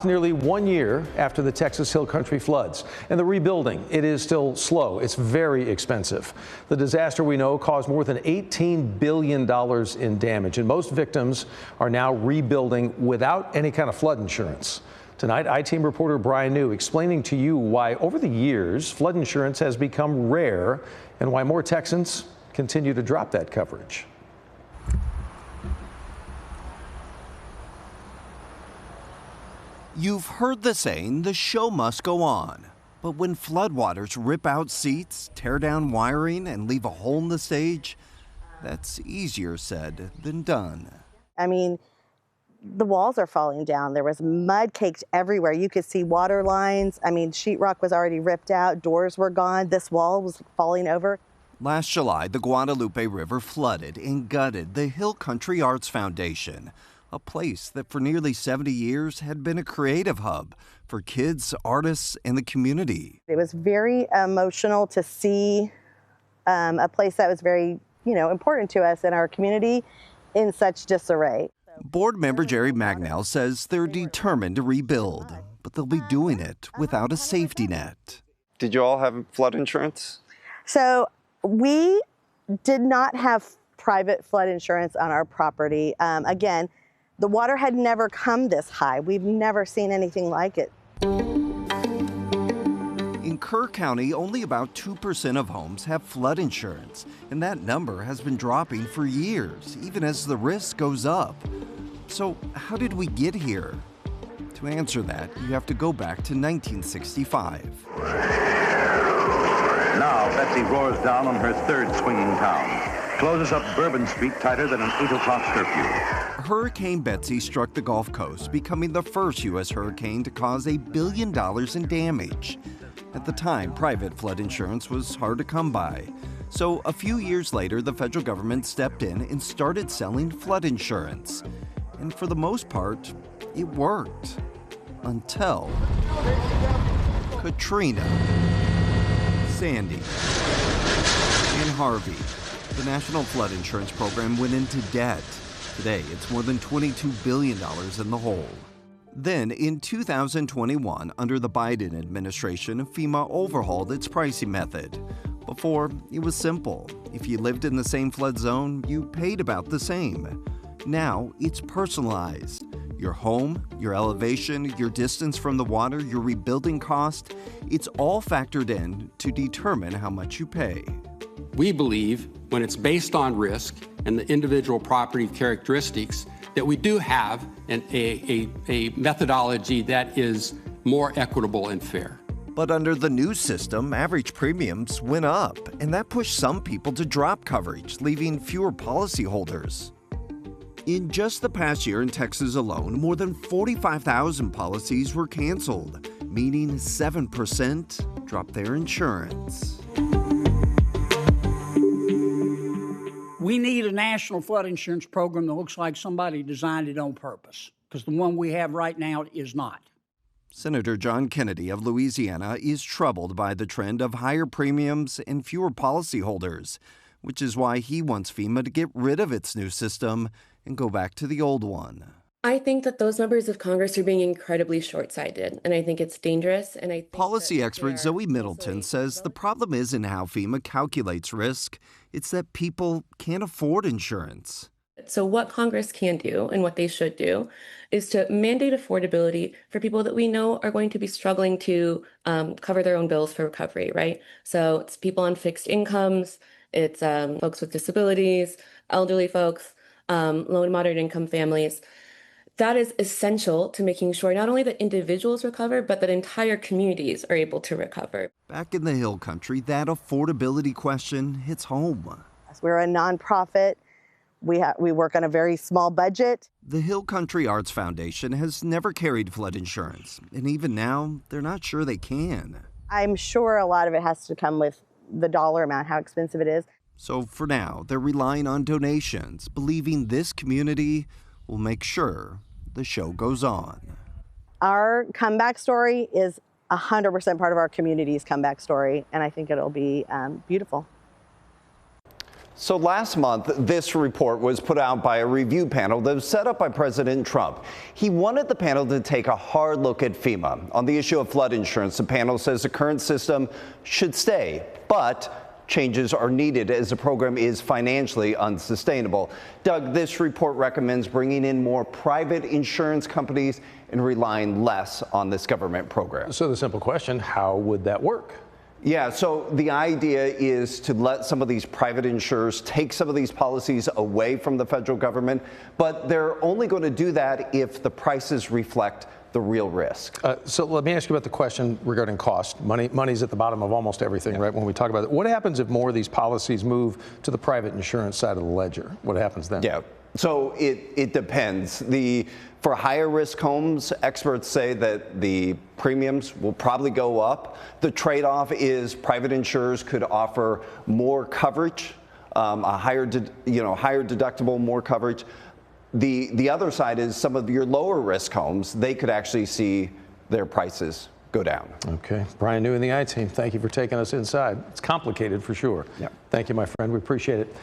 Nearly 1 year after the Texas Hill Country floods, and the rebuilding, it is still slow. It's very expensive. The disaster, we know, caused more than $18 billion in damage, and most victims are now rebuilding without any kind of flood insurance. Tonight, I-Team reporter Brian New explaining to you why over the years flood insurance has become rare and why more Texans continue to drop that coverage. You've heard the saying, the show must go on. But when floodwaters rip out seats, tear down wiring, and leave a hole in the stage, that's easier said than done. I mean, the walls are falling down. There was mud caked everywhere. You could see water lines. I mean, sheetrock was already ripped out. Doors were gone. This wall was falling over. Last July, the Guadalupe River flooded and gutted the Hill Country Arts Foundation, a place that for nearly 70 years had been a creative hub for kids, artists, and the community. It was very emotional to see a place that was very, important to us in our community in such disarray. Board member Jerry Magnell says they're determined to rebuild, but they'll be doing it without a safety net. Did you all have flood insurance? So we did not have private flood insurance on our property. Again, the water had never come this high. We've never seen anything like it. In Kerr County, only about 2% of homes have flood insurance, and that number has been dropping for years, even as the risk goes up. So how did we get here? To answer that, you have to go back to 1965. Now Betsy roars down on her third swinging pound, closes up Bourbon Street tighter than an 8 o'clock curfew. Hurricane Betsy struck the Gulf Coast, becoming the first U.S. hurricane to cause $1 billion in damage. At the time, private flood insurance was hard to come by. So a few years later, the federal government stepped in and started selling flood insurance. And for the most part, it worked. Until Katrina, Sandy, and Harvey. The National Flood Insurance Program went into debt. Today, it's more than $22 billion in the hole. Then, in 2021, under the Biden administration, FEMA overhauled its pricing method. Before, it was simple. If you lived in the same flood zone, you paid about the same. Now, it's personalized. Your home, your elevation, your distance from the water, your rebuilding cost, it's all factored in to determine how much you pay. We believe when it's based on risk and the individual property characteristics that we do have a methodology that is more equitable and fair. But under the new system, average premiums went up, and that pushed some people to drop coverage, leaving fewer policyholders. In just the past year in Texas alone, more than 45,000 policies were canceled, meaning 7% dropped their insurance. We need a national flood insurance program that looks like somebody designed it on purpose, because the one we have right now is not. Senator John Kennedy of Louisiana is troubled by the trend of higher premiums and fewer policyholders, which is why he wants FEMA to get rid of its new system and go back to the old one. I think that those members of Congress are being incredibly short-sighted, and I think it's dangerous. And I think policy expert Zoe Middleton says the problem isn't how FEMA calculates risk, it's that people can't afford insurance. So what Congress can do and what they should do is to mandate affordability for people that we know are going to be struggling to cover their own bills for recovery, right? So it's people on fixed incomes, it's folks with disabilities, elderly folks, low and moderate income families. That is essential to making sure not only that individuals recover, but that entire communities are able to recover. Back in the Hill Country, that affordability question hits home. We're a nonprofit. We work on a very small budget. The Hill Country Arts Foundation has never carried flood insurance, and even now, they're not sure they can. I'm sure a lot of it has to come with the dollar amount, how expensive it is. So for now, they're relying on donations, believing this community will make sure the show goes on. Our comeback story is 100% part of our community's comeback story, and I think it'll be beautiful. So last month, this report was put out by a review panel that was set up by President Trump. He wanted the panel to take a hard look at FEMA. On the issue of flood insurance, the panel says the current system should stay, but changes are needed as the program is financially unsustainable. Doug, this report recommends bringing in more private insurance companies and relying less on this government program. So the simple question, how would that work? Yeah, so the idea is to let some of these private insurers take some of these policies away from the federal government, but they're only going to do that if the prices reflect the real risk. So let me ask you about the question regarding cost. Money's at the bottom of almost everything, right, when we talk about it. What happens if more of these policies move to the private insurance side of the ledger? What happens then? Yeah, so it depends. For higher risk homes, experts say that the premiums will probably go up. The trade-off is private insurers could offer more coverage, a higher deductible, more coverage. The other side is some of your lower risk homes, they could actually see their prices go down. Okay. Brian New and the I-Team, thank you for taking us inside. It's complicated for sure. Yeah. Thank you, my friend. We appreciate it.